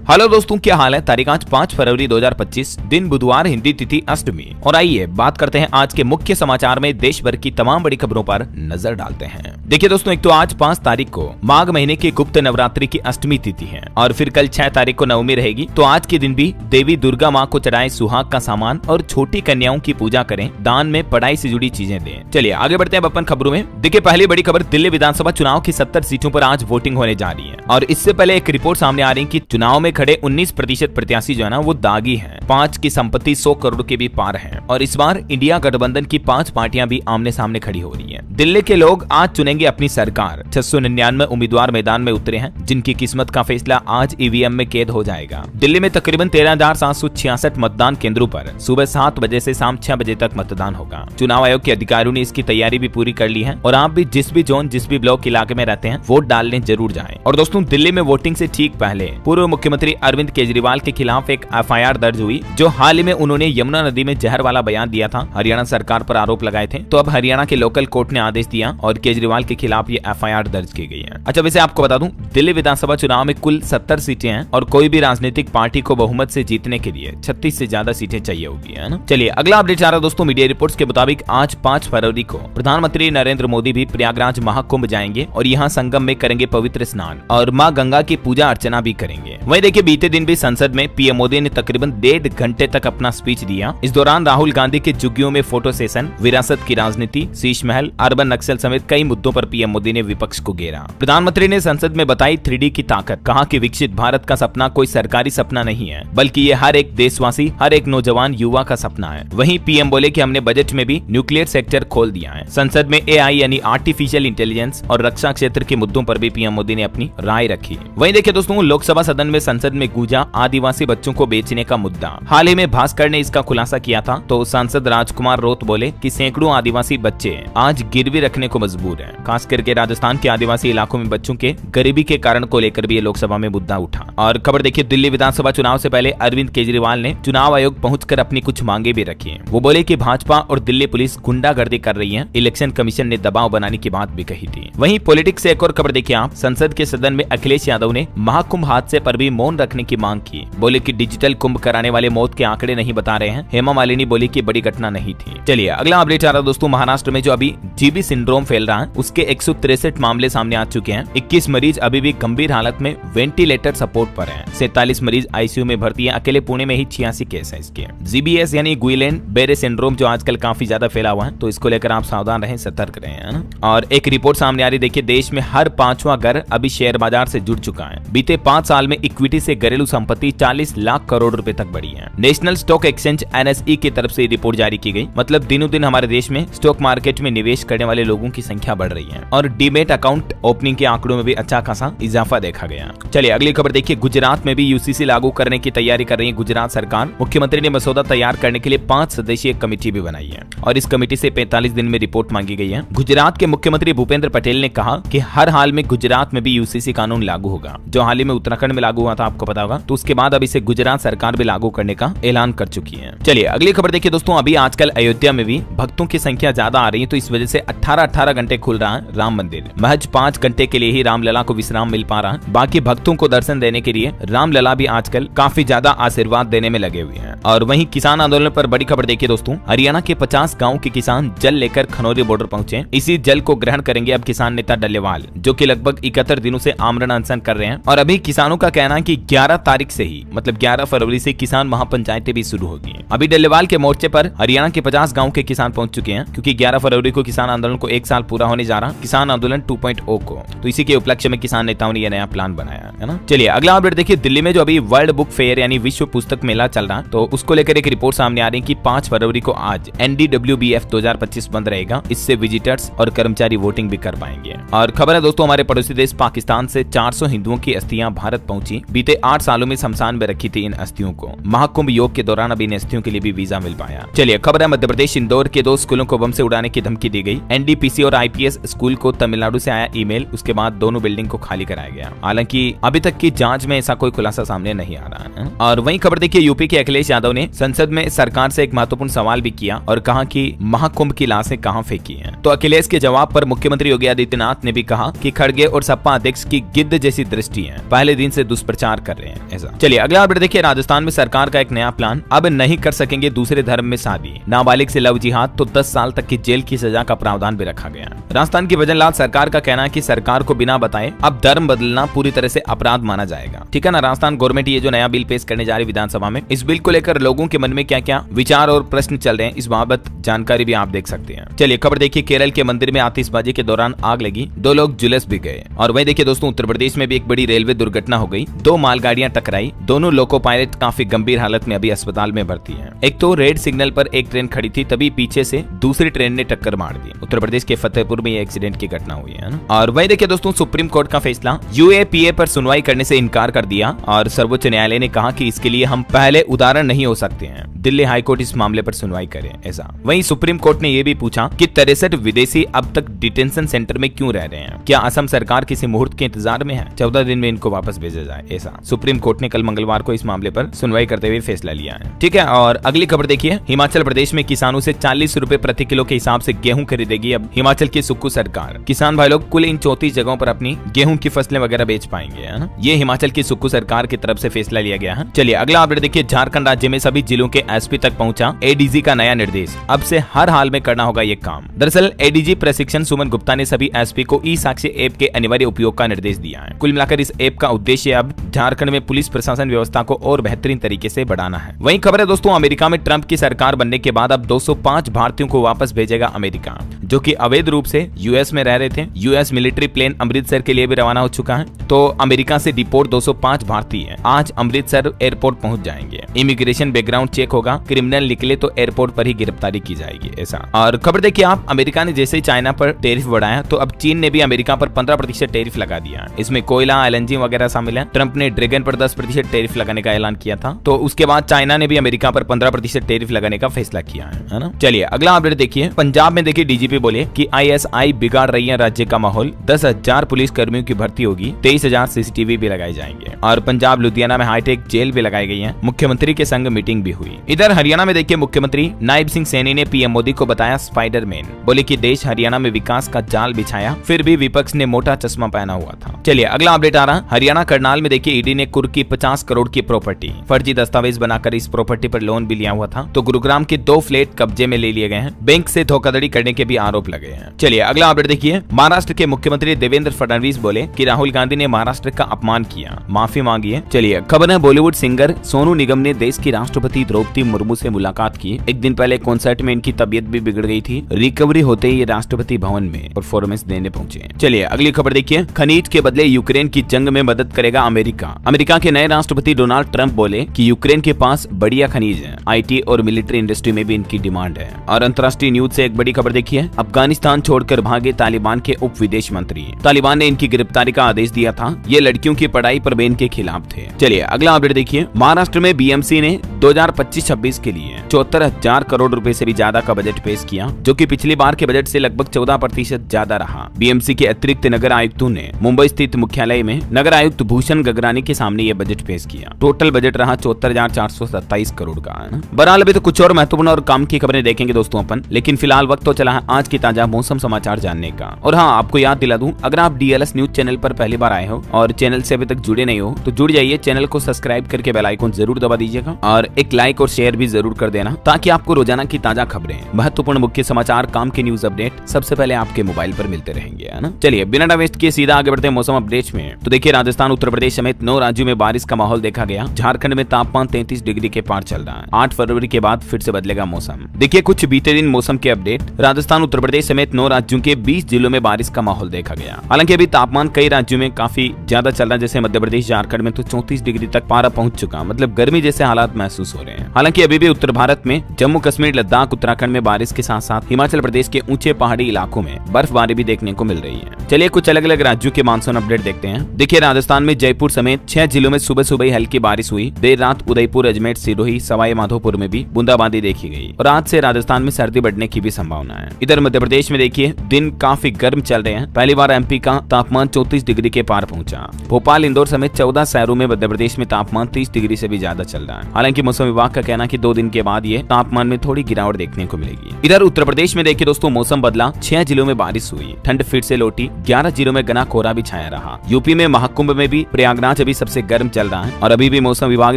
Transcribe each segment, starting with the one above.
Hello दोस्तों, क्या हाल है। तारीख आज 5 फरवरी 2025, दिन बुधवार, हिंदी तिथि अष्टमी। और आइए बात करते हैं आज के मुख्य समाचार में देश भर की तमाम बड़ी खबरों पर नजर डालते हैं। देखिए दोस्तों, एक तो आज 5 तारीख को माघ महीने की गुप्त नवरात्रि की अष्टमी तिथि है और फिर कल 6 तारीख को नवमी रहेगी। तो आज के दिन भी देवी दुर्गा माँ को चढ़ाए सुहाग का सामान और छोटी कन्याओं की पूजा करें, दान में पढ़ाई से जुड़ी चीजें दें। चलिए आगे बढ़ते हैं अपन खबरों में। देखिए पहली बड़ी खबर, दिल्ली विधानसभा चुनाव की 70 सीटों पर आज वोटिंग होने जा रही है और इससे पहले एक रिपोर्ट सामने आ रही है कि चुनाव में खड़े 19% प्रत्याशी जो है ना वो दागी हैं। 5 की संपत्ति 100 करोड़ के भी पार है और इस बार इंडिया गठबंधन की 5 पार्टियां भी आमने सामने खड़ी हो रही हैं। दिल्ली के लोग आज चुनेंगे अपनी सरकार। 699 उम्मीदवार मैदान में उतरे हैं, जिनकी किस्मत का फैसला आज ईवीएम में कैद हो जाएगा। दिल्ली में तकरीबन 13,766 मतदान केंद्रों पर सुबह 7 बजे से शाम 6 बजे तक मतदान होगा। चुनाव आयोग के अधिकारियों ने इसकी तैयारी भी पूरी कर ली है और आप भी जिस भी जोन, जिस भी ब्लॉक इलाके में रहते हैं, वोट डालने जरूर जाएं। और दोस्तों, दिल्ली में वोटिंग से ठीक पहले पूर्व मुख्यमंत्री अरविंद केजरीवाल के खिलाफ एक एफआईआर दर्ज हुई, जो हाल ही में उन्होंने यमुना नदी में जहर वाला बयान दिया था, हरियाणा सरकार पर आरोप लगाए थे। तो अब हरियाणा के लोकल कोर्ट ने आदेश दिया और केजरीवाल के खिलाफ ये एफआईआर दर्ज की गई है। अच्छा, वैसे आपको बता दूं, दिल्ली विधानसभा चुनाव में कुल 70 सीटें हैं और कोई भी राजनीतिक पार्टी को बहुमत से जीतने के लिए 36 से ज्यादा सीटें चाहिए होगी, है ना। चलिए अगला अपडेट आ रहा है दोस्तों। मीडिया रिपोर्ट्स के मुताबिक आज 5 फरवरी को प्रधानमंत्री नरेंद्र मोदी भी प्रयागराज महाकुंभ जाएंगे और यहाँ संगम में करेंगे पवित्र स्नान और माँ गंगा की पूजा अर्चना भी करेंगे। वहीं देखिए बीते दिन भी संसद में पीएम मोदी ने तकरीबन 1.5 घंटे तक अपना स्पीच दिया। इस दौरान राहुल गांधी के झुग्गियों में फोटो सेशन, विरासत की राजनीति, शीश महल, अर्बन नक्सल समेत कई मुद्दों पर पीएम मोदी ने विपक्ष को घेरा। प्रधानमंत्री ने संसद में बताई 3D की ताकत, कहा कि विकसित भारत का सपना कोई सरकारी सपना नहीं है, बल्कि ये हर एक देशवासी, हर एक नौजवान युवा का सपना है। वहीं पीएम बोले कि हमने बजट में भी न्यूक्लियर सेक्टर खोल दिया है। संसद में एआई यानी आर्टिफिशियल इंटेलिजेंस और रक्षा क्षेत्र के मुद्दों पर भी पीएम मोदी ने अपनी राय रखी। वहीं देखिए दोस्तों, लोकसभा सदन में संसद में गूंजा आदिवासी बच्चों को बेचने का मुद्दा। हाल ही में भास्कर ने इसका खुलासा किया था, तो सांसद राजकुमार रोत बोले कि सैकड़ों आदिवासी बच्चे आज गिरवी रखने को मजबूर हैं। खास करके राजस्थान के आदिवासी इलाकों में बच्चों के गरीबी के कारण को लेकर भी ये लोकसभा में मुद्दा उठा। और खबर देखिए, दिल्ली विधानसभा चुनाव से पहले अरविंद केजरीवाल ने चुनाव आयोग पहुंचकर अपनी कुछ मांगे भी रखी हैं। वो बोले कि भाजपा और दिल्ली पुलिस गुंडागर्दी कर रही है, इलेक्शन कमीशन ने दबाव बनाने की बात भी कही थी। वहीं पॉलिटिक्स से एक और खबर देखिए आप, संसद के सदन में अखिलेश यादव ने महाकुंभ हादसे पर भी मौन रखने की मांग की। बोले कि डिजिटल कुंभ कराने वाले मौत के आंकड़े नहीं बता रहे हैं। हेमा मालिनी बोली कि बड़ी घटना नहीं थी। चलिए अगला अपडेट आ रहा है दोस्तों। महाराष्ट्र में जो अभी जीबी सिंड्रोम फैल रहा है, उसके 163 मामले सामने आ चुके हैं। 21 मरीज अभी भी गंभीर हालत में वेंटिलेटर सपोर्ट पर हैं। 47 मरीज आईसीयू में भर्ती हैं। अकेले पुणे में ही 86 केस है इसके। जीबीएस यानी गुइलेन बेरे सिंड्रोम जो आजकल काफी ज्यादा फैला हुआ है, तो इसको लेकर आप सावधान रहें, सतर्क रहें, है ना। और एक रिपोर्ट सामने आ रही, देखिए देश में हर 5वां घर अभी शेयर बाजार से जुड़ चुका है। बीते 5 साल में इक्विटी से घरेलू संपत्ति 40 लाख करोड़ रुपए तक बढ़ी है। नेशनल स्टॉक एक्सचेंज NSE की तरफ से रिपोर्ट जारी की गई। मतलब दिनों दिन हमारे देश में स्टॉक मार्केट में निवेश करने वाले लोगों की संख्या बढ़ रही है और डीमेट अकाउंट ओपनिंग के आंकड़ों में भी अच्छा खासा इजाफा देखा गया। चलिए अगली खबर देखिए, गुजरात में भी यूसीसी लागू करने की तैयारी कर रही है गुजरात सरकार। मुख्यमंत्री ने मसौदा तैयार करने के लिए 5 सदस्यीय कमेटी भी बनाई है और इस कमेटी से 45 दिन में रिपोर्ट मांगी गई है। गुजरात के मुख्यमंत्री भूपेंद्र पटेल ने कहा कि हर हाल में गुजरात में भी यूसीसी कानून लागू होगा, जो हाल ही में उत्तराखंड में लागू हुआ था, आपको पता होगा। तो उसके बाद अब इसे गुजरात सरकार भी लागू करने का ऐलान कर चुकी है। चलिए अगली खबर देखिए दोस्तों, अभी आजकल अयोध्या में भी भक्तों की संख्या ज्यादा आ रही है, तो इस वजह से 18 घंटे खुल रहा है राम मंदिर। महज 5 घंटे के लिए ही रामलला को विश्राम मिल पा रहा है। बाकी भक्तों को दर्शन देने के लिए रामलला भी आजकल काफी ज्यादा आशीर्वाद देने में लगे हुए हैं। और वहीं किसान आंदोलन पर बड़ी खबर देखिए दोस्तों, हरियाणा के 50 गाँव के किसान जल लेकर खनौरी बॉर्डर पहुंचे। इसी जल को ग्रहण करेंगे अब किसान नेता डल्लेवाल, जो कि लगभग 71 दिनों से आमरण अनशन कर रहे हैं। और अभी किसानों का कहना है कि 11 तारीख से ही, मतलब 11 फरवरी से किसान महापंचायतें भी शुरू होगी। अभी डल्लेवाल के मोर्चे पर हरियाणा के 50 गांव के किसान पहुंच चुके हैं, क्योंकि 11 फरवरी को किसान आंदोलन को 1 साल पूरा होने जा रहा, किसान आंदोलन 2.0 को। तो इसी के उपलक्ष्य में किसान नेताओं ने यह नया प्लान बनाया है ना। चलिए अगला अपडेट देखिए, दिल्ली में जो अभी वर्ल्ड बुक फेयर यानी विश्व पुस्तक मेला चल रहा है, तो उसको लेकर एक रिपोर्ट सामने आ रही है कि 5 फरवरी को आज NDWBF 2025 बंद रहेगा। इससे विजिटर्स और कर्मचारी वोटिंग भी कर पाएंगे। और खबर है दोस्तों, हमारे पड़ोसी देश पाकिस्तान से 400 हिंदुओं की अस्थियां भारत पहुंची। बीते 8 सालों में शमशान में रखी थी इन अस्थियों को। महाकुंभ योग के दौरान अभी इन अस्थियों के लिए भी वीजा मिल पाया। चलिए खबर है, मध्य प्रदेश इंदौर के 2 स्कूलों को बम से उड़ाने की धमकी दी गई। NDPC और IPS स्कूल को तमिलनाडु से आया ईमेल, उसके बाद दोनों बिल्डिंग को खाली कराया गया। हालांकि अभी तक की जांच में ऐसा कोई खुलासा सामने नहीं आ रहा है। और वहीं खबर देखिए, यूपी के अखिलेश यादव ने संसद में सरकार से एक महत्वपूर्ण सवाल भी किया और कहा कि महाकुंभ की लाशें कहां फेंकी हैं। तो अखिलेश के जवाब पर मुख्यमंत्री योगी आदित्यनाथ ने भी कहा कि खड़गे और सपा अध्यक्ष की गिद्ध जैसी दृष्टि है, पहले दिन से दुष्प्रचार इंतजार कर रहे हैं ऐसा। चलिए अगला अपडेट देखिए, राजस्थान में सरकार का एक नया प्लान, अब नहीं कर सकेंगे दूसरे धर्म में शादी, नाबालिग से लव जिहाद तो 10 साल तक की जेल की सजा का प्रावधान भी रखा गया। राजस्थान की भजनलाल सरकार का कहना है कि सरकार को बिना बताए अब धर्म बदलना पूरी तरह से अपराध माना जाएगा। ठीक है ना, राजस्थान गवर्नमेंट ये जो नया बिल पेश करने जा रही विधानसभा में, इस बिल को लेकर लोगों के मन में क्या क्या विचार और प्रश्न चल रहे हैं, इस बाबत जानकारी भी आप देख सकते हैं। चलिए खबर देखिए, केरल के मंदिर में आतिशबाजी के दौरान आग लगी, 2 लोग झुलस भी गए। और वहीं देखिए दोस्तों, उत्तर प्रदेश में भी एक बड़ी रेलवे दुर्घटना हो गई, 2 मालगाड़ियां टकराई, दोनों लोको पायलट काफी गंभीर हालत में अभी अस्पताल में भर्ती हैं। एक तो रेड सिग्नल पर एक ट्रेन खड़ी थी, तभी पीछे से दूसरी ट्रेन ने टक्कर मार दी। उत्तर प्रदेश के फतेहपुर में ये एक्सीडेंट की घटना हुई है ना। और वहीं देखिए दोस्तों, सुप्रीम कोर्ट का फैसला, यूएपीए पर सुनवाई करने से इनकार कर दिया और सर्वोच्च न्यायालय ने कहा कि इसके लिए हम पहले उदाहरण नहीं हो सकते हैं, दिल्ली हाईकोर्ट इस मामले पर सुनवाई करे ऐसा। वहीं सुप्रीम कोर्ट ने यह भी पूछा कि 63 विदेशी अब तक डिटेंशन सेंटर में क्यों रह रहे हैं, क्या असम सरकार किसी मुहूर्त के इंतजार में है, 14 दिन में इनको वापस भेजा जाए ऐसा। सुप्रीम कोर्ट ने कल मंगलवार को इस मामले पर सुनवाई करते हुए फैसला लिया है। ठीक है, और अगली खबर देखिए, हिमाचल प्रदेश में किसानों से 40 रुपए प्रति किलो के हिसाब से गेहूं खरीदेगी अब हिमाचल की सुक्खू सरकार। किसान भाई लोग कुल इन 34 जगहों पर अपनी गेहूं की फसलें वगैरह बेच पाएंगे, है ना। ये हिमाचल की सुक्खू सरकार की तरफ से फैसला लिया गया है। चलिए अगला अपडेट देखिए, झारखंड राज्य में सभी जिलों के एसपी तक पहुंचा एडीजी का नया निर्देश, अब से हर हाल में करना होगा ये काम। दरअसल एडीजी प्रशिक्षण सुमन गुप्ता ने सभी एसपी को ई साक्ष्य ऐप के अनिवार्य उपयोग का निर्देश दिया है। कुल मिलाकर इस ऐप का उद्देश्य अब झारखंड में पुलिस प्रशासन व्यवस्था को और बेहतरीन तरीके से बढ़ाना है। वहीं खबर है दोस्तों, अमेरिका में ट्रंप की सरकार बनने के बाद अब 205 भारतीयों को वापस भेजेगा अमेरिका, जो कि अवैध रूप से यूएस में रह रहे थे। यूएस मिलिट्री प्लेन अमृतसर के लिए भी रवाना हो चुका है, तो अमेरिका से डिपोर्ट 205 भारतीय आज अमृतसर एयरपोर्ट पहुंच जाएंगे। इमिग्रेशन बैकग्राउंड चेक होगा, क्रिमिनल निकले तो एयरपोर्ट पर ही गिरफ्तारी की जाएगी ऐसा। और खबर देखिए आप, अमेरिका ने जैसे ही चाइना पर टैरिफ बढ़ाया तो अब चीन ने भी अमेरिका पर 15% टैरिफ लगा दिया। इसमें कोयला, एलएनजी वगैरह शामिल है। ट्रंप ने ड्रैगन पर 10% टैरिफ लगाने का ऐलान किया था, तो उसके बाद चाइना ने भी अमेरिका पर 15% टैरिफ लगाने का फैसला किया है ना। चलिए अगला अपडेट देखिए, पंजाब में देखिए डीजीपी बोले कि आईएसआई बिगाड़ रही है राज्य का माहौल, 10,000 पुलिस कर्मियों की भर्ती होगी, 23,000 सीसीटीवी भी लगाए जाएंगे। और पंजाब लुधियाना में हाईटेक जेल भी लगाई गई है। मुख्यमंत्री के संग मीटिंग भी हुई। इधर हरियाणा में देखिए, मुख्यमंत्री नायब सिंह सैनी ने पीएम मोदी को बताया स्पाइडरमैन, बोले कि देश हरियाणा में विकास का जाल बिछाया, फिर भी विपक्ष ने मोटा चश्मा पहना हुआ था। चलिए अगला अपडेट आ रहा, हरियाणा करनाल में देखिए ईडी ने कुर्की 50 करोड़ की प्रॉपर्टी, फर्जी दस्तावेज बनाकर इस प्रॉपर्टी पर लोन भी लिया हुआ था, तो गुरुग्राम के 2 फ्लैट कब्जे में ले लिए गए हैं। बैंक से धोखाधड़ी करने के भी आरोप लगे हैं। चलिए अगला अपडेट देखिए, महाराष्ट्र के मुख्यमंत्री देवेंद्र फडणवीस बोले कि राहुल गांधी ने महाराष्ट्र का अपमान किया, माफी मांगी है। चलिए खबर है, बॉलीवुड सिंगर सोनू निगम ने देश की राष्ट्रपति द्रौपदी मुर्मू से मुलाकात की। एक दिन पहले कॉन्सर्ट में इनकी तबीयत भी बिगड़ गई थी, रिकवरी होते ही ये राष्ट्रपति भवन में परफॉर्मेंस देने पहुंचे। चलिए अगली खबर देखिए, खनीज के बदले यूक्रेन की जंग में मदद करेगा अमेरिका। अमेरिका के नए राष्ट्रपति डोनाल्ड ट्रंप बोले कि यूक्रेन के पास बढ़िया खनीज है, आईटी और मिलिट्री इंडस्ट्री में भी इनकी डिमांड है। और अंतर्राष्ट्रीय न्यूज से एक बड़ी खबर देखिए, अफगानिस्तान छोड़कर भागे तालिबान के उप विदेश मंत्री, तालिबान ने इनकी गिरफ्तारी का आदेश दिया था। ये लड़कियों की पढ़ाई पर बैन के खिलाफ थे। चलिए अगला अपडेट देखिए, महाराष्ट्र में बीएमसी ने 2025-26 के लिए 74,000 करोड़ रुपए से भी ज्यादा का बजट पेश किया, जो कि पिछली बार के बजट से लगभग 14% ज्यादा रहा। बीएमसी के अतिरिक्त नगर आयुक्तों ने मुंबई स्थित मुख्यालय में नगर आयुक्त भूषण गगरानी के सामने ये बजट पेश किया। टोटल बजट रहा 74,427 करोड़ का है ना। बहरहाल अभी तो कुछ और महत्वपूर्ण और काम की खबरें देखेंगे दोस्तों अपन, लेकिन फिलहाल वक्त तो चला है आज की ताजा मौसम समाचार जानने का। और हाँ, आपको याद दिला दूं, अगर आप डीएलएस न्यूज चैनल पर पहली बार आए हो और चैनल से अभी तक जुड़े नहीं हो तो जुड़ जाइए, चैनल को सब्सक्राइब करके बेल आइकन जरूर दबा दीजिएगा और एक लाइक और शेयर भी जरूर कर देना, ताकि आपको रोजाना की ताजा खबरें, महत्वपूर्ण मुख्य समाचार, काम के न्यूज अपडेट सबसे पहले आपके मोबाइल पर मिलते रहेंगे, है ना। चलिए बिना टाइम वेस्ट किए सीधा आगे बढ़ते हैं मौसम अपडेट्स में। तो देखिए, राजस्थान, उत्तर प्रदेश समेत 9 राज्यों में बारिश का माहौल देखा गया। झारखंड में तापमान 33 डिग्री के पार चल रहा है। 8 फरवरी के बाद फिर से बदलेगा मौसम। देखिए कुछ बीते दिन मौसम के अपडेट। राजस्थान, उत्तर प्रदेश समेत 9 राज्यों के 20 जिलों में बारिश का माहौल देखा गया। हालांकि अभी तापमान कई राज्यों में काफी ज्यादा चल रहा है, जैसे मध्य प्रदेश, झारखंड में तो 34 डिग्री तक पारा पहुंच चुका, मतलब गर्मी जैसे हालात महसूस हो रहे हैं। हालांकि अभी भी उत्तर भारत में जम्मू कश्मीर, लद्दाख, उत्तराखंड में बारिश के साथ साथ हिमाचल प्रदेश के ऊंचे पहाड़ी इलाकों में बर्फबारी भी देखने को मिल रही है। चलिए कुछ अलग अलग राज्यों के मानसून अपडेट देखते हैं। देखिए, राजस्थान में जयपुर समेत 6 जिलों में सुबह सुबह ही हल्की बारिश हुई। देर रात उदयपुर, अजमेर, सिरोही, सवाई माधोपुर में भी बूंदाबांदी देखी गई और आज से राजस्थान में सर्दी बढ़ने की भी संभावना है। इधर मध्य प्रदेश में देखिए दिन काफी गर्म चल रहे हैं। पहली बार एमपी का तापमान 34 डिग्री के पार पहुंचा। भोपाल, इंदौर समेत 14 शहरों में मध्य प्रदेश में तापमान 30 डिग्री से भी ज्यादा चल रहा है। हालांकि मौसम विभाग का कहना कि 2 दिन के बाद ये तापमान में थोड़ी गिरावट देखने को मिलेगी। इधर उत्तर प्रदेश में देखिए दोस्तों मौसम बदला, 6 जिलों में बारिश हुई, ठंड फिर से लौटी, 11 जिलों में घना कोहरा भी छाया रहा। यूपी में महाकुंभ में भी प्रयागराज अभी सबसे गर्म चल रहा है और अभी भी मौसम विभाग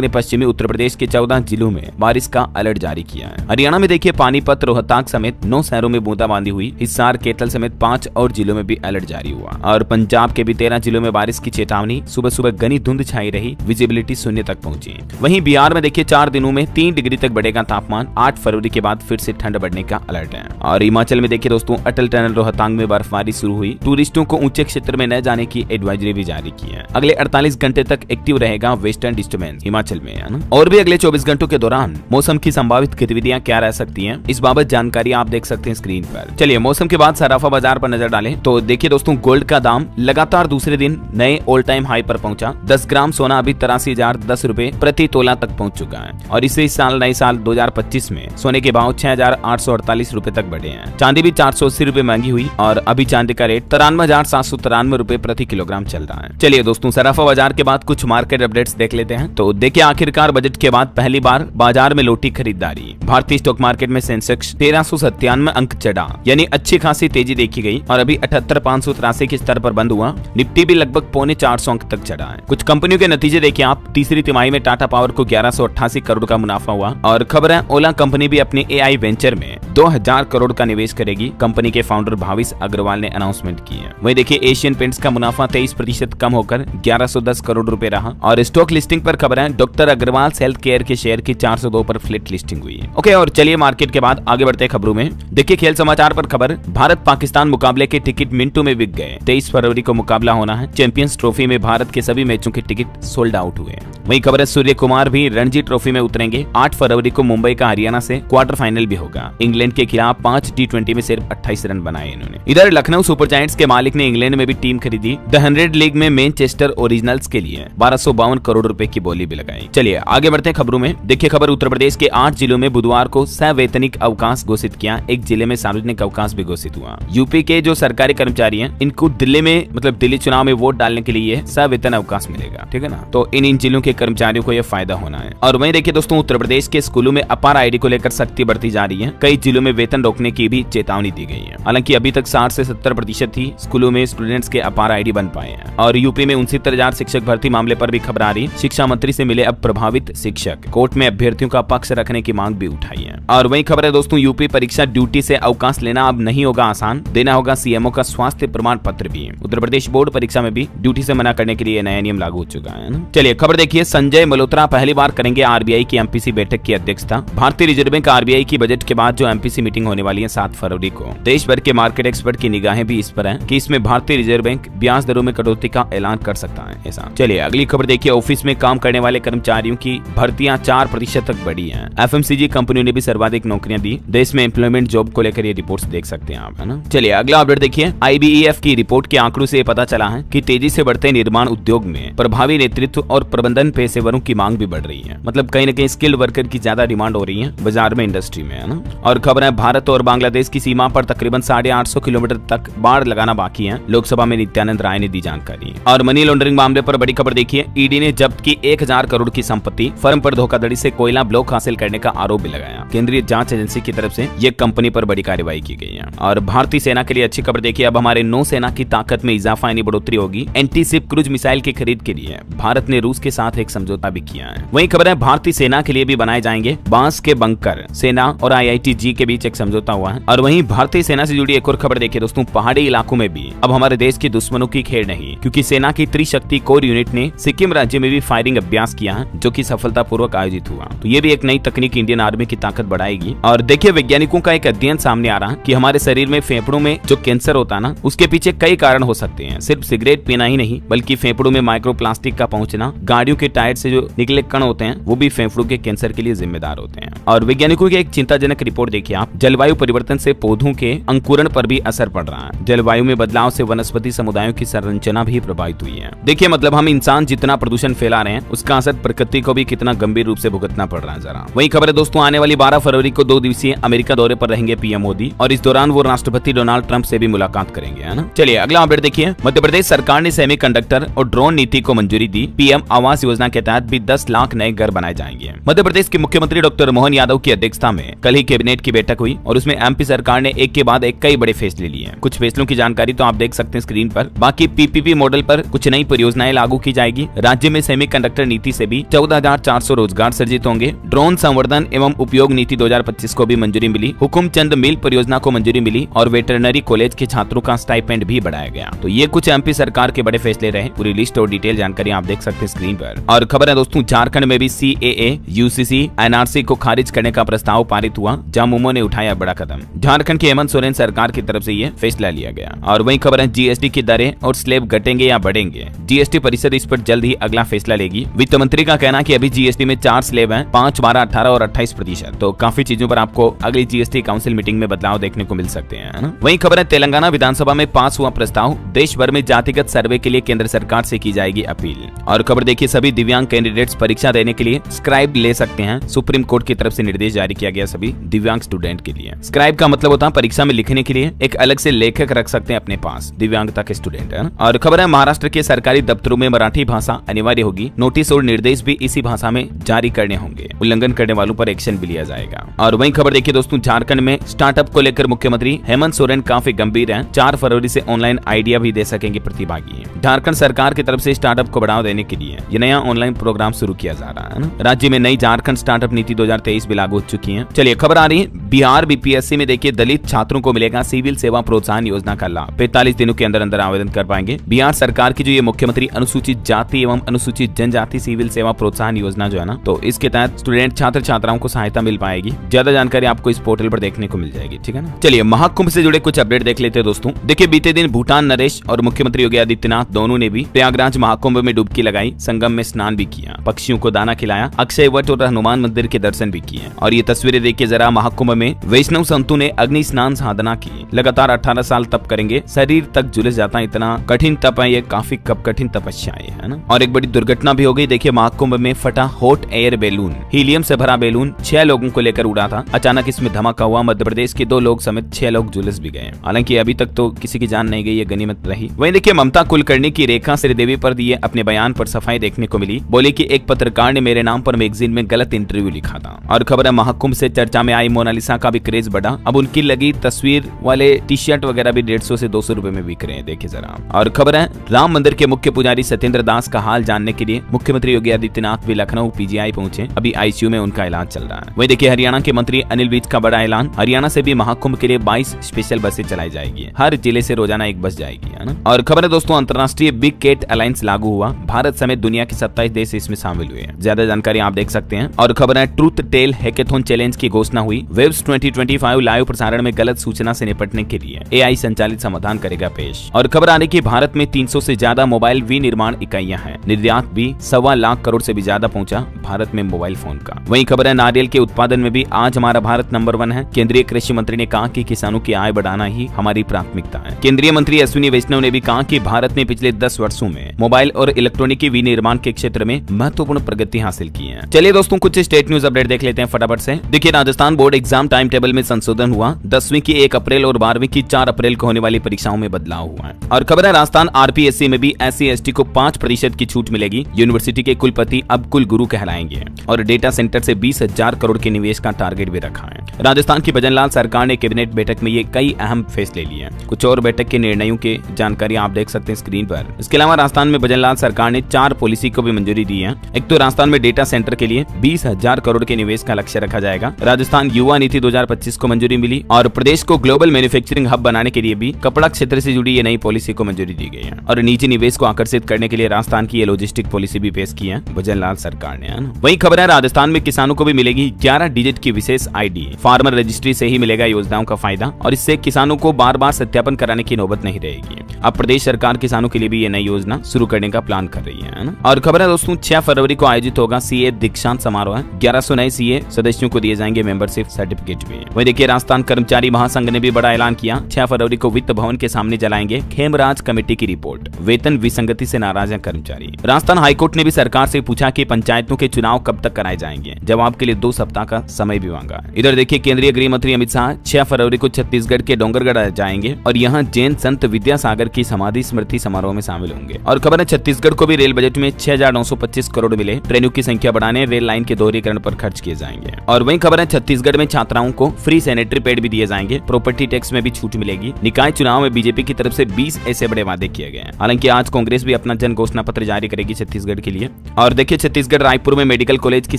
ने पश्चिमी उत्तर प्रदेश के 14 जिलों में बारिश का अलर्ट जारी किया है। हरियाणा में देखिए पानीपत, रोहतक समेत 9 शहरों में बूंदाबांदी हुई। हिसार, कैथल समेत 5 और जिलों में भी अलर्ट जारी हुआ और पंजाब के भी 13 जिलों में बारिश की चेतावनी। सुबह सुबह घनी धुंध छाई रही, विजिबिलिटी 0 तक पहुंची। वहीं बिहार में देखिए 4 दिनों में 3 डिग्री तक बढ़ेगा तापमान। 8 फरवरी के बाद फिर से ठंड बढ़ने का अलर्ट है। और हिमाचल में देखिए दोस्तों अटल टनल रोहतांग में बर्फबारी शुरू हुई। टूरिस्टों को ऊंचे क्षेत्र में न जाने की एडवाइजरी भी जारी की है। अगले 48 घंटे तक एक्टिव रहेगा वेस्टर्न डिस्टर्बेंस हिमाचल में, है ना। और भी अगले 24 घंटों के दौरान मौसम की संभावित गतिविधियां क्या रह सकती हैं, इस बाबत जानकारी आप देख सकते हैं स्क्रीन पर। चलिए मौसम के बाद सराफा बाजार पर नजर डालें तो देखिए दोस्तों गोल्ड का दाम लगातार दूसरे दिन नए ऑल टाइम हाई पर पहुंचा। 10 ग्राम सोना अभी 83,010 रुपए प्रति तोला तक पहुंच चुका है और इसे नए साल 2025 में सोने के भाव 6,848 रुपए तक बढ़े हैं। चांदी भी 480 रुपए महंगी हुई और अभी चांदी का रेट 93,793 रुपए प्रति किलोग्राम चल रहा है। चलिए दोस्तों सराफा बाजार के बाद कुछ मार्केट अपडेट्स देख लेते हैं। तो देखिए आखिरकार बजट के बाद पहली बार बाजार में लौटी खरीदारी। भारतीय स्टॉक मार्केट में सेंसेक्स 1397 अंक चढ़ा, यानी अच्छी खासी तेजी देखी गई और अभी 78,583 के स्तर पर बंद हुआ। निफ्टी भी लगभग 450 अंक तक चढ़ा है। कुछ कंपनियों के नतीजे देखिए आप। तीसरी तिमाही में टाटा पावर को 1188 करोड़ का मुनाफा हुआ और खबर है ओला कंपनी भी अपने AI वेंचर में 2000 करोड़ का निवेश करेगी। कंपनी के फाउंडर भाविश अग्रवाल ने अनाउंसमेंट की है। वहीं देखिए एशियन पेंट्स का मुनाफा 23% कम होकर 1110 करोड़ रुपए रहा और स्टॉक लिस्टिंग पर खबर है डॉक्टर अग्रवाल हेल्थ केयर के शेयर की 402 पर फ्लैट लिस्टिंग हुई है। ओके, और चलिए मार्केट के बाद आगे बढ़ते खबरों में। देखिए खेल समाचार पर खबर, भारत पाकिस्तान मुकाबले के टिकट मिनटों में बिक गए। 23 फरवरी को मुकाबला होना है। चैंपियंस ट्रॉफी में भारत के सभी मैचों के टिकट सोल्ड आउट हुए। वहीं खबर है सूर्य कुमार भी रणजी ट्रॉफी में उतरेंगे। 8 फरवरी को मुंबई का हरियाणा से क्वार्टर फाइनल भी होगा। इंग्लैंड के खिलाफ 5 T20 में सिर्फ 28 रन बनाए इन्होंने। इधर लखनऊ सुपर जायंट्स के मालिक ने इंग्लैंड में भी टीम खरीदी। द 100 लीग में मैनचेस्टर ओरिजिनल्स के लिए 1252 करोड़ रुपए की बोली भी लगाई। चलिए आगे बढ़ते हैं खबरों में। देखिए खबर, उत्तर प्रदेश के 8 जिलों में बुधवार को सवैतनिक अवकाश घोषित किया। एक जिले में सार्वजनिक अवकाश भी घोषित हुआ। यूपी के जो सरकारी कर्मचारी हैं इनको दिल्ली में दिल्ली चुनाव में वोट डालने के लिए सवेतन अवकाश मिलेगा, ठीक है ना। तो इन जिलों के कर्मचारियों को यह फायदा होना है। और वहीं देखिए दोस्तों उत्तर प्रदेश के स्कूलों में अपार आईडी को लेकर सख्ती बढ़ती जा रही है। कई जिलों में वेतन रोकने की भी चेतावनी दी गई है। हालांकि अभी तक 60 से 70% ही स्कूलों में स्टूडेंट्स के अपार आईडी बन पाए हैं। और यूपी में 69,000 शिक्षक भर्ती मामले पर भी खबर आ रही। शिक्षा मंत्री से मिले अब प्रभावित शिक्षक, कोर्ट में अभ्यर्थियों का पक्ष रखने की मांग भी उठाई है। और वही खबर है दोस्तों यूपी परीक्षा ड्यूटी से अवकाश लेना अब नहीं होगा आसान, देना होगा सीएमओ का स्वास्थ्य प्रमाण पत्र भी। उत्तर प्रदेश बोर्ड परीक्षा में भी ड्यूटी से मना करने के लिए नया नियम लागू हो चुका है ना। चलिए खबर देखिए, संजय मल्होत्रा पहली बार करेंगे आरबीआई की एमपीसी बैठक की अध्यक्षता। भारतीय रिजर्व बैंक आरबीआई की बजट के बाद जो एमपीसी मीटिंग होने वाली है 7 फरवरी को। देश भर के मार्केट एक्सपर्ट की निगाहें भी इस पर हैं कि इसमें भारतीय रिजर्व बैंक ब्याज दरों में कटौती का ऐलान कर सकता है ऐसा। चलिए अगली खबर देखिए, ऑफिस में काम करने वाले कर्मचारियों की भर्तियां 4% तक बढ़ी है। एफएमसीजी कंपनियों ने भी सर्वाधिक नौकरियां दी। देश में एम्प्लॉयमेंट जॉब को लेकर ये रिपोर्ट्स देख सकते हैं आप, है ना। चलिए अगला अपडेट देखिए, आईबीईएफ की रिपोर्ट के आंकड़ों से पता चला है कि तेजी से बढ़ते निर्माण उद्योग में प्रभावी नेतृत्व और प्रबंधन पेशेवरों की मांग भी बढ़ रही है। कहीं न कहीं स्किल्ड वर्कर की ज्यादा डिमांड हो रही है बाजार में, इंडस्ट्री में, है ना। और खबर है भारत और बांग्लादेश की सीमा पर तकरीबन 850 किलोमीटर तक बाड़ लगाना बाकी है। लोकसभा में नित्यानंद राय ने दी जानकारी। और मनी लॉन्ड्रिंग मामले पर बड़ी खबर देखिए, ईडी ने जब्त की 1000 करोड़ की संपत्ति। फर्म पर धोखाधड़ी से कोयला ब्लॉक हासिल करने का आरोप भी लगाया। केंद्रीय जांच एजेंसी की तरफ से ये कंपनी पर बड़ी कार्रवाई की गई है। और भारतीय सेना के लिए अच्छी खबर देखिए, अब हमारे नौसेना की ताकत में इजाफा यानी बढ़ोतरी होगी। एंटी शिप क्रूज मिसाइल की खरीद के लिए भारत ने रूस के साथ एक समझौता भी किया है। वहीं खबर है भारतीय सेना के लिए भी बनाए जाएंगे बांस के बंकर। सेना और IITG के बीच एक समझौता हुआ है। और वहीं भारतीय सेना से जुड़ी एक और खबर देखिए दोस्तों, पहाड़ी इलाकों में भी अब हमारे देश के दुश्मनों की खेल नहीं, क्योंकि सेना की त्रिशक्ति कोर यूनिट ने सिक्किम राज्य में भी फायरिंग अभ्यास किया है, जो कि सफलतापूर्वक आयोजित हुआ। तो ये भी एक नई तकनीक इंडियन आर्मी की ताकत बढ़ाएगी। और देखिए वैज्ञानिकों का एक अध्ययन सामने आ रहा है कि हमारे शरीर में फेफड़ों में जो कैंसर होता है ना, उसके पीछे कई कारण हो सकते हैं। सिर्फ सिगरेट पीना ही नहीं, बल्कि फेफड़ों में माइक्रोप्लास्टिक का पहुंचना, गाड़ियों के टायर से जो निकले कण होते हैं वो भी फेफड़ों के कैंसर के लिए जिम्मेदार होते हैं। और वैज्ञानिकों की एक चिंताजनक रिपोर्ट देखिए, देखिए आप, जलवायु परिवर्तन से पौधों के अंकुरण पर भी असर पड़ रहा है। जलवायु में बदलाव से वनस्पति समुदायों की संरचना भी प्रभावित हुई है। देखिए मतलब हम इंसान जितना प्रदूषण फैला रहे हैं उसका असर प्रकृति को भी कितना गंभीर रूप से भुगतना पड़ रहा है। जरा वही खबर है दोस्तों, आने वाली 12 फरवरी को 2 दिवसीय अमेरिका दौरे पर रहेंगे पीएम मोदी और इस दौरान वो राष्ट्रपति डोनाल्ड ट्रंप से भी मुलाकात करेंगे, है ना। चलिए अगला अपडेट देखिए, मध्य प्रदेश सरकार ने सेमीकंडक्टर और ड्रोन नीति को मंजूरी दी। पीएम आवास योजना के तहत भी 10 लाख नए घर बनाए जाएंगे। मध्य प्रदेश के मुख्यमंत्री डॉक्टर मोहन यादव की अध्यक्षता में कल ही कैबिनेट की बैठक हुई और उसमें एमपी सरकार ने एक के बाद एक कई बड़े फैसले लिए। कुछ फैसलों की जानकारी तो आप देख सकते हैं स्क्रीन पर। बाकी पीपीपी मॉडल पर कुछ नई परियोजनाएं लागू की जाएगी। राज्य में सेमीकंडक्टर नीति से भी 14,400 रोजगार सृजित होंगे। ड्रोन संवर्धन एवं उपयोग नीति 2025 को भी मंजूरी मिली। हुकुमचंद मिल परियोजना को मंजूरी मिली और वेटरनरी कॉलेज के छात्रों का स्टाइपेंड भी बढ़ाया गया। तो ये कुछ एमपी सरकार के बड़े फैसले रहे। पूरी लिस्ट और डिटेल जानकारी आप देख सकते हैं स्क्रीन पर। और खबर है दोस्तों, झारखंड में भी सीएए, यूसीसी, एनआरसी को खारिज करने का प्रस्ताव पारित हुआ। झामुमो ने उठाया बड़ा कदम। झारखंड की हेमंत सोरेन सरकार की तरफ से ये फैसला लिया गया। और वही खबर है, जीएसटी की दरें और स्लैब घटेंगे या बढ़ेंगे। जीएसटी परिषद इस पर जल्द ही अगला फैसला लेगी। वित्त मंत्री का कहना कि अभी जीएसटी में 4 स्लैब हैं, 5, 12, 18 और 28%। तो काफी चीजों पर आपको अगली जीएसटी काउंसिल मीटिंग में बदलाव देखने को मिल सकते हैं। वही खबर है, तेलंगाना विधानसभा में पास हुआ प्रस्ताव। देश भर में जातिगत सर्वे के लिए केंद्र सरकार से की जाएगी अपील। और खबर देखिए, सभी दिव्यांग कैंडिडेट्स परीक्षा देने के लिए स्क्राइब ले सकते हैं। सुप्रीम कोर्ट की तरफ से निर्देश जारी किया गया सभी दिव्यांग स्टूडेंट के लिए। स्क्राइब का मतलब होता है परीक्षा में लिखने के लिए एक अलग से लेखक रख सकते हैं अपने पास, दिव्यांगता के स्टूडेंट है। और खबर है, महाराष्ट्र के सरकारी दफ्तरों में मराठी भाषा अनिवार्य होगी। नोटिस और निर्देश भी इसी भाषा में जारी करने होंगे। उल्लंघन करने वालों पर एक्शन भी लिया जाएगा। और वही खबर देखिए दोस्तों, झारखंड में स्टार्टअप को लेकर मुख्यमंत्री हेमंत सोरेन काफी गंभीर हैं। 4 फरवरी से ऑनलाइन आइडिया भी दे सकेंगे प्रतिभागी। झारखंड सरकार की तरफ से स्टार्टअप को बढ़ावा देने के लिए ये नया ऑनलाइन प्रोग्राम शुरू किया जा रहा है ना। राज्य में नई झारखंड स्टार्टअप नीति 2023 भी लागू हो चुकी है। चलिए खबर आ रही है, बिहार बीपीएससी में देखिए दलित छात्रों को मिलेगा सिविल सेवा प्रोत्साहन योजना का लाभ। 45 दिनों के अंदर अंदर आवेदन कर पाएंगे। बिहार सरकार की जो ये मुख्यमंत्री अनुसूचित जाति एवं अनुसूचित जनजाति सिविल सेवा प्रोत्साहन योजना जो है ना, तो इसके तहत स्टूडेंट छात्र छात्राओं को सहायता मिल पाएगी। ज्यादा जानकारी आपको इस पोर्टल पर देखने को मिल जाएगी, ठीक है ना। चलिए महाकुंभ से जुड़े कुछ अपडेट देख लेते हैं दोस्तों। देखिए बीते दिन भूटान नरेश और मुख्यमंत्री योगी आदित्यनाथ दोनों ने भी प्रयागराज महाकुंभ में डुबकी लगाई, संगम में स्नान भी किया, पक्षियों को दाना खिलाया, अक्षय वट और हनुमान मंदिर के दर्शन भी किए। और ये तस्वीरें देखिए जरा, महाकुंभ में वैष्णव संतों ने अग्नि स्नान साधना की। लगातार 18 साल तप करेंगे, शरीर तक झुलस जाता है, इतना कठिन तप है ये, काफी कठिन तपस्या है ना। और एक बड़ी दुर्घटना भी हो गई। देखिए महाकुंभ में फटा हॉट एयर बैलून, हीलियम से भरा बैलून 6 लोगों को लेकर उड़ा था। अचानक इसमें धमाका हुआ। मध्य प्रदेश के 2 लोग समेत 6 लोग झुलस भी गए। हालांकि अभी तक तो किसी की जान नहीं गई, ये गनीमत रही। वहीं देखिए ममता कुलकर्णी की रेखा श्रीदेवी पर दिए अपने बयान पर सफाई देखने को मिली। बोले कि एक पत्रकार ने मेरे नाम पर मैगजीन में गलत इंटरव्यू लिखा था। और खबर है, महाकुंभ से चर्चा में आई मोनालिसा का भी क्रेज बढ़ा। अब उनकी लगी तस्वीर वाले टी शर्ट वगैरह भी 150 से 200 रुपए में बिक रहे हैं, देखिए जरा। और खबर है, राम मंदिर के मुख्य पुजारी सत्येंद्र दास का हाल जानने के लिए मुख्यमंत्री योगी आदित्यनाथ भी लखनऊ पीजीआई पहुंचे। अभी आईसीयू में उनका इलाज चल रहा है। वहीं देखिए हरियाणा के मंत्री अनिल विज का बड़ा ऐलान। हरियाणा से भी महाकुंभ के लिए 22 स्पेशल बसें चलाई जाएगी। हर जिले से रोजाना एक बस जाएगी, है ना। और खबर है दोस्तों, अंतर्राष्ट्रीय बिग कैट अलायंस लागू हुआ। भारत समेत दुनिया के 27 देश इसमें शामिल हुए हैं। ज्यादा जानकारी आप देख सकते हैं। और खबर है, ट्रूथ टेल हैकेथॉन चैलेंज की घोषणा हुई। वेब्स 2025 लाइव प्रसारण में गलत सूचना से निपटने के लिए एआई संचालित समाधान करेगा पेश। और खबर आ रही कि भारत में 300 से ज्यादा मोबाइल विनिर्माण इकाइयां हैं। निर्यात भी 1.25 लाख करोड़ से भी ज्यादा पहुंचा भारत में मोबाइल फोन का। वहीं खबर है, नारियल के उत्पादन में भी आज हमारा भारत नंबर 1 है। केंद्रीय कृषि मंत्री ने कहा कि किसानों की आय बढ़ाना ही हमारी प्राथमिकता है। केंद्रीय मंत्री अश्विनी वैष्णव ने भी कहा कि भारत ने पिछले 10 वर्षों में मोबाइल और इलेक्ट्रॉनिकी विनिर्माण के क्षेत्र में महत्वपूर्ण प्रगति हासिल की है। चलिए दोस्तों कुछ स्टेट न्यूज अपडेट देख लेते हैं फटाफट से। देखिए Rajasthan board exam time table में संशोधन हुआ। 10वीं की 1 अप्रैल और 12वीं की 4 अप्रैल को होने वाली परीक्षाओं में बदलाव हुआ है। और खबर है, राजस्थान आरपीएससी में भी SC/ST को 5% की छूट मिलेगी। यूनिवर्सिटी के कुलपति अब कुल गुरु कहलाएंगे। और डेटा सेंटर से 20,000 करोड़ के निवेश का टारगेट भी रखा है। राजस्थान की भजनलाल सरकार ने कैबिनेट बैठक में ये कई अहम फैसले लिए। कुछ और बैठक के निर्णयों की जानकारी आप देख सकते हैं स्क्रीन पर। इसके अलावा राजस्थान में भजनलाल सरकार ने 4 पॉलिसी को भी मंजूरी दी है। एक तो राजस्थान में डेटा सेंटर के लिए 20,000 करोड़ के निवेश का लक्ष्य रखा जाएगा। राजस्थान युवा नीति 2025 को मंजूरी मिली। और प्रदेश को ग्लोबल मैन्युफैक्चरिंग हब बनाने के लिए भी कपड़ा क्षेत्र से जुड़ी ये नई पॉलिसी को मंजूरी दी गई है। और निजी निवेश को आकर्षित करने के लिए राजस्थान की ये लॉजिस्टिक पॉलिसी भी पेश की है भजनलाल सरकार ने। वही खबर है, राजस्थान में किसानों को भी मिलेगी 11 डिजिट की विशेष आईडी। फार्मर रजिस्ट्री से ही मिलेगा योजनाओं का फायदा और इससे किसानों को बार बार सत्यापन कराने की नौबत नहीं रहेगी। अब प्रदेश सरकार किसानों के लिए भी ये नई योजना शुरू करने का प्लान कर रही है ना। और खबर है दोस्तों 6 फरवरी को आयोजित होगा सीए दीक्षांत समारोह। 1100 नए सीए सदस्यों को दिए जाएंगे मेंबरशिप सर्टिफिकेट भी। वहीं देखिए राजस्थान कर्मचारी महासंघ ने भी बड़ा ऐलान किया। 6 फरवरी को वित्त भवन के सामने जलाएंगे खेमराज कमेटी की रिपोर्ट। वेतन विसंगति से नाराज हैं कर्मचारी। राजस्थान हाईकोर्ट ने भी सरकार से पूछा कि पंचायतों के चुनाव कब तक कराए जाएंगे। जवाब के लिए 2 सप्ताह का समय भी मांगा। इधर देखिए केंद्रीय गृह मंत्री अमित शाह 6 फरवरी को छत्तीसगढ़ के डोंगरगढ़ जाएंगे और यहाँ जैन संत विद्यासागर की समाधि स्मृति समारोह में शामिल होंगे। और खबर है छत्तीसगढ़ को भी रेल बजट में 6,925 करोड़ मिले। ट्रेनों की संख्या बढ़ाने, रेल लाइन के दोहरीकरण पर खर्च किए जाएंगे। और वहीं खबर है छत्तीसगढ़ में छात्राओं को फ्री सैनिटरी पैड भी दिए जाएंगे। प्रॉपर्टी टैक्स में भी छूट मिलेगी। निकाय चुनाव में बीजेपी की तरफ से 20 ऐसे बड़े वादे किए गए हैं। हालांकि आज कांग्रेस भी अपना जन घोषणा पत्र जारी करेगी छत्तीसगढ़ के लिए। और देखिए छत्तीसगढ़ रायपुर में मेडिकल कॉलेज की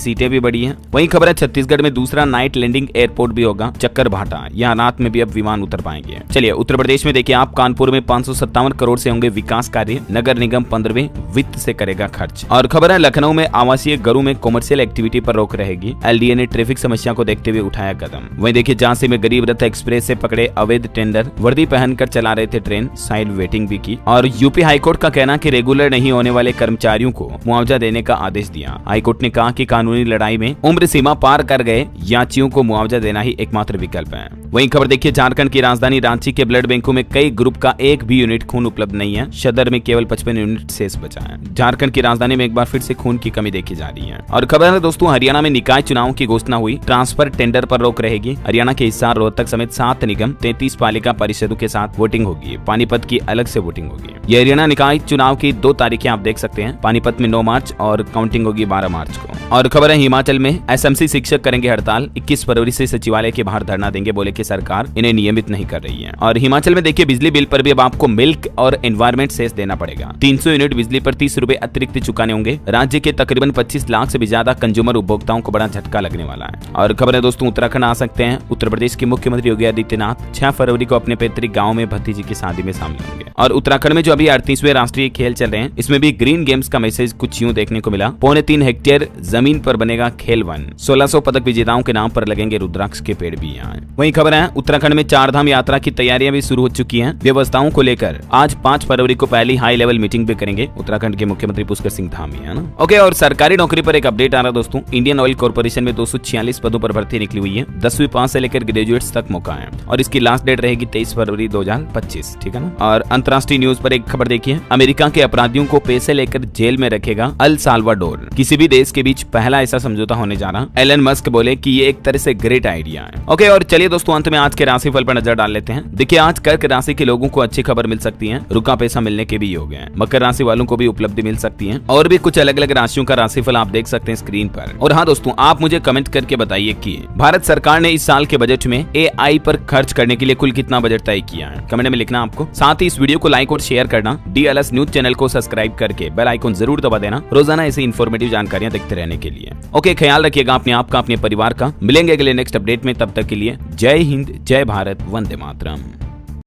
सीटें भी बढ़ी हैं। वहीं खबर है छत्तीसगढ़ में दूसरा नाइट लैंडिंग एयरपोर्ट भी होगा चक्कर भाटा। यहाँ रात में भी अब विमान उतर पाएंगे। चलिए उत्तर प्रदेश में देखिए आप कानपुर में 557 करोड़ से होंगे विकास कार्य। नगर निगम 15वें वित्त से करेगा खर्च। और खबर है लखनऊ में आवासीय घरों में कॉमर्शियल एक्टिविटी पर रोक रहेगी। एलडीए ने ट्रैफिक समस्या को देखते हुए उठाया कदम। वहीं देखिए झांसी में गरीब रथ एक्सप्रेस से पकड़े अवैध टेंडर। वर्दी पहनकर चला रहे थे ट्रेन, साइड वेटिंग भी की। और यूपी हाईकोर्ट का कहना कि रेगुलर नहीं होने वाले कर्मचारियों को मुआवजा देने का आदेश दिया। हाईकोर्ट ने कहा कि कानूनी लड़ाई में उम्र सीमा पार कर गए याचियों को मुआवजा देना ही एकमात्र विकल्प है। वहीं खबर देखिए झारखंड की राजधानी रांची के ब्लड बैंकों में कई ग्रुप का एक भी यूनिट खून उपलब्ध नहीं है। सदर में केवल 55 यूनिट शेष बचा है। झारखंड की राजधानी में एक बार फिर से खून की कमी देखी जा रही है। और खबर है दोस्तों हरियाणा में निकाय चुनाव की घोषणा हुई। ट्रांसफर टेंडर पर रोक रहेगी। हरियाणा के हिसार, रोहतक समेत 7 निगम, 33 पालिका परिषदों के साथ वोटिंग होगी। पानीपत की अलग से वोटिंग होगी। ये हरियाणा निकाय चुनाव की 2 तारीखें आप देख सकते हैं। पानीपत में 9 मार्च और काउंटिंग होगी 12 मार्च को। और खबर है हिमाचल में एसएमसी शिक्षक करेंगे हड़ताल। 21 फरवरी से सचिवालय के बाहर धरना देंगे, बोले कि सरकार इन्हें नियमित नहीं कर रही है। और हिमाचल में देखिए बिजली बिल पर भी अब आपको मिल्क और एनवायरमेंट सेस देना पड़ेगा। 300 यूनिट बिजली पर 30 रुपए अतिरिक्त चुकाने होंगे। राज्य के तकरीबन 25 लाख से भी ज्यादा कंज्यूमर उपभोक्ताओं को बड़ा झटका लगने वाला है। और खबर है दोस्तों उत्तराखंड आ सकते हैं। उत्तर प्रदेश के मुख्यमंत्री योगी आदित्यनाथ 6 फरवरी को अपने पैतृक गाँव में भतीजी की शादी में शामिल होंगे। और उत्तराखंड में जो अभी 38वें राष्ट्रीय खेल चल रहे हैं इसमें भी ग्रीन गेम्स का मैसेज कुछ यूं देखने को मिला। 3.25 हेक्टेयर जमीन पर बनेगा खेल वन। 1600 पदक विजेताओं के नाम पर लगेंगे रुद्राक्ष के पेड़ भी यहाँ। वहीं खबर है उत्तराखंड में 4 धाम यात्रा की तैयारियां भी शुरू हो चुकी हैं। व्यवस्थाओं को लेकर आज 5 फरवरी को पहली हाई लेवल मीटिंग भी करेंगे उत्तराखंड के मुख्यमंत्री पुष्कर सिंह धामी, है ना। ओके, और सरकारी नौकरी पर एक अपडेट आ रहा दोस्तों। इंडियन ऑयल कॉर्पोरेशन में 246 पदों पर भर्ती निकली हुई है। 10वीं पास से लेकर ग्रेजुएट्स तक मौका है और इसकी लास्ट डेट रहेगी 23 फरवरी 2025, ठीक है ना। और अंतर्राष्ट्रीय न्यूज पर एक खबर देखिए। अमेरिका के अपराधियों को पैसे लेकर जेल में रखेगा अल साल्वाडोर। किसी भी देश के बीच पहला ऐसा समझौता होने जा रहा। एलन मस्क बोले कि ये एक तरह से ग्रेट आइडिया है। ओके, और चलिए दोस्तों अंत में आज के राशिफल पर नजर डाल लेते हैं। देखिए आज कर्क राशि के लोगों को अच्छी खबर मिल सकती है। रुका पैसा मिलने के भी योग हैं। मकर राशि वालों को भी उपलब्धि मिल सकती है। और भी कुछ अलग अलग राशियों का राशिफल आप देख सकते हैं स्क्रीन पर। और हाँ दोस्तों, आप मुझे कमेंट करके बताइए कि भारत सरकार ने इस साल के बजट में AI पर खर्च करने के लिए कुल कितना बजट तय किया है। कमेंट में लिखना आपको। साथ ही इस वीडियो को लाइक और शेयर करना। DLS न्यूज चैनल को सब्सक्राइब करके बेल आइकन जरूर दबा देना रोजाना ऐसी इन्फॉर्मेटिव जानकारियां देखते रहने के लिए। ओके, ख्याल रखिएगा अपने आप का, अपने परिवार का। मिलेंगे अगले नेक्स्ट अपडेट में, तब तक के लिए जय हिंद, जय भारत, वंदे मातरम।